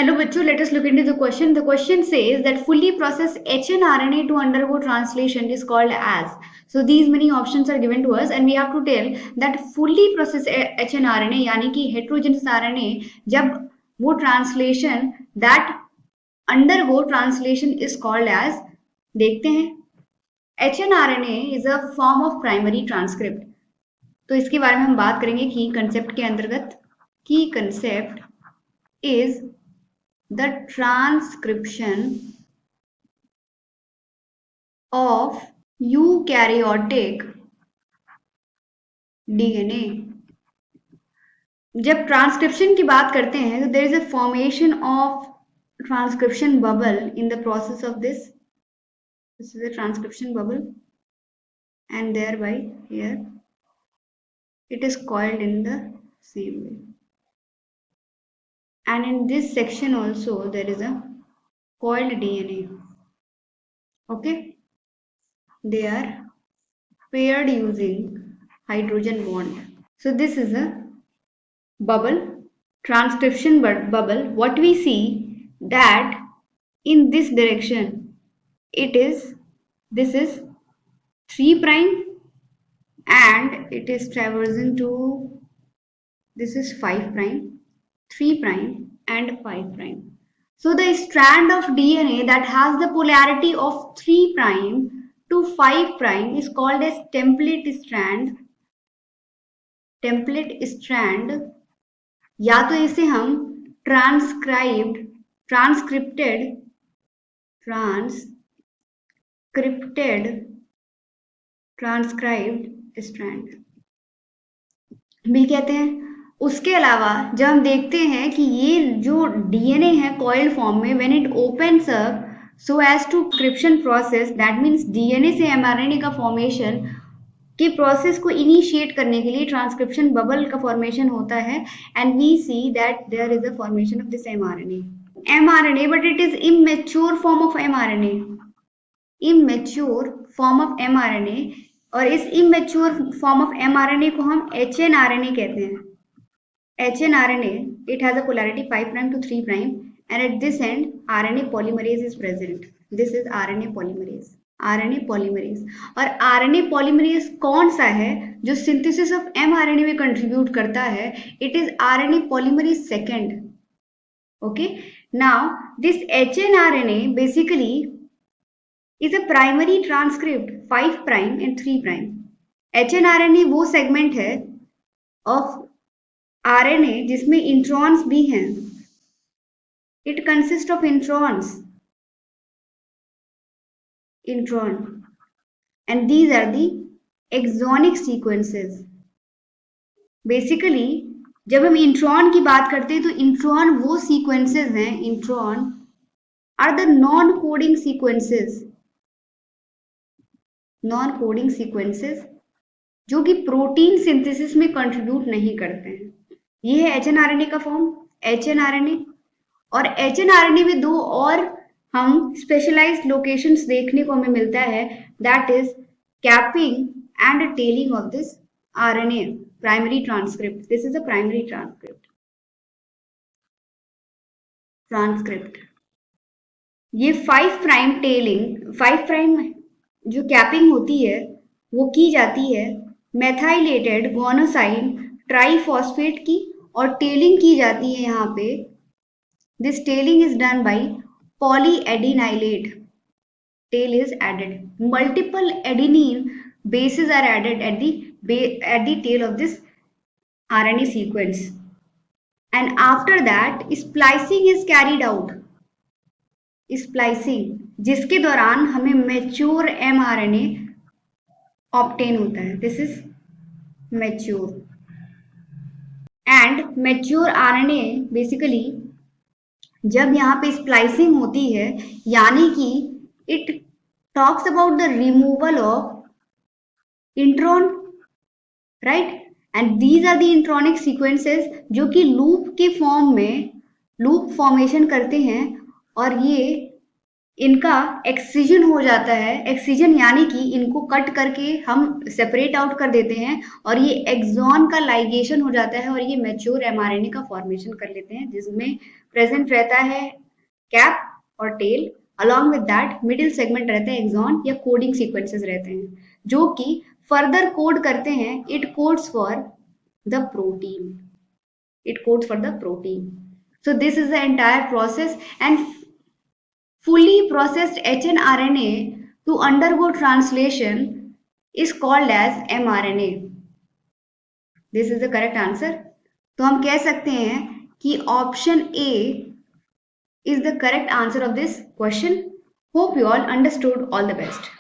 Hello, Bachu. Let us look into the question. The question says that fully processed hnRNA to undergo translation is called as. So these many options are given to us, and we have to tell that fully processed hnRNA यानी कि heterogeneous RNA जब वो translation that undergo translation is called as. देखते हैं. hnRNA is a form of primary transcript. तो इसके बारे में हम बात करेंगे की कंसेप्ट के अंतर्गत. की concept is the transcription of eukaryotic DNA. जब ट्रांसक्रिप्शन की बात करते हैं तो there is a formation of transcription bubble in the process of this. This is a transcription bubble, and thereby here it is coiled in the same way. And in this section also there is a coiled DNA. Okay, they are paired using hydrogen bond. So this is a bubble, transcription bubble. What we see that in this direction this is 3 prime and it is traversing to this is 5 prime, 3 prime and 5 prime. So the strand of DNA that has the polarity of 3 prime to 5 prime is called as template strand. Template strand, या तो इसे हम transcripted transcribed strand भी कहते हैं. उसके अलावा जब हम देखते हैं कि ये जो डीएनए है कॉइल फॉर्म में, when it opens up so as to transcription process, that means DNA से एमआरएनए का फॉर्मेशन की प्रोसेस को इनिशिएट करने के लिए ट्रांसक्रिप्शन बबल का फॉर्मेशन होता है. And we see that there is a formation of this mRNA, but it is immature form of mRNA. Immature form of mRNA, और इस immature form of mRNA को हम hnRNA कहते हैं. hnRNA, it has a polarity 5 prime to 3 prime, and at this end RNA polymerase is present. This is RNA polymerase. RNA polymerase. और RNA polymerase कौन सा है जो synthesis of mRNA में contribute करता है? It is RNA polymerase second. Okay. Now this hnRNA basically is a primary transcript 5 prime and 3 prime. hnRNA वो segment है of RNA जिसमें इंट्रॉन्स भी हैं. It consists of introns, and these are the exonic sequences. Basically जब हम intron की बात करते हैं तो इंट्रॉन वो सीक्वेंसेस हैं, intron are the non-coding sequences जो कि प्रोटीन सिंथेसिस में कंट्रीब्यूट नहीं करते हैं. ये है hnRNA का फॉर्म, hnRNA. और hnRNA में दो और हम स्पेशलाइज्ड लोकेशंस देखने को हमें मिलता है, that is capping and telling of this RNA primary transcript. This is a primary transcript. ये 5 प्राइम टेलिंग, 5 प्राइम जो कैपिंग होती है वो की जाती है मेथाइलेटेड गोनोसाइन ट्राइफॉस्फेट की, और टेलिंग की जाती है यहाँ पे. This telling is done by polyadenylate. Tail is added. Multiple adenine bases are added at the tail of this RNA sequence, and after that splicing is carried out. Splicing जिसके दौरान हमें mature mRNA obtain होता है. This is mature. And mature RNA basically जब यहाँ पे splicing होती है, यानी कि it talks about the removal of intron, right. And these are the intronic sequences जो कि लूप के फॉर्म में लूप फॉर्मेशन करते हैं, और ये इनका एक्सीजन हो जाता है। एक्सीजन यानी कि इनको कट करके हम सेपरेट आउट कर देते हैं और ये एक्सॉन का लाइगेशन हो जाता है और ये मैच्योर एमआरएनए का फॉर्मेशन कर लेते हैं, जिसमें प्रेजेंट रहता है कैप और tail. Along with that middle segment रहता है एक्सॉन या कोडिंग सीक्वेंसेस रहते हैं जो कि फर्दर कोड करते हैं। It codes for the protein. It codes for the protein. So this is the entire process, and fully processed hnRNA to undergo translation is called as mRNA. This is the correct answer. तो हम कह सकते हैं कि option A is the correct answer of this question. Hope you all understood. All the best.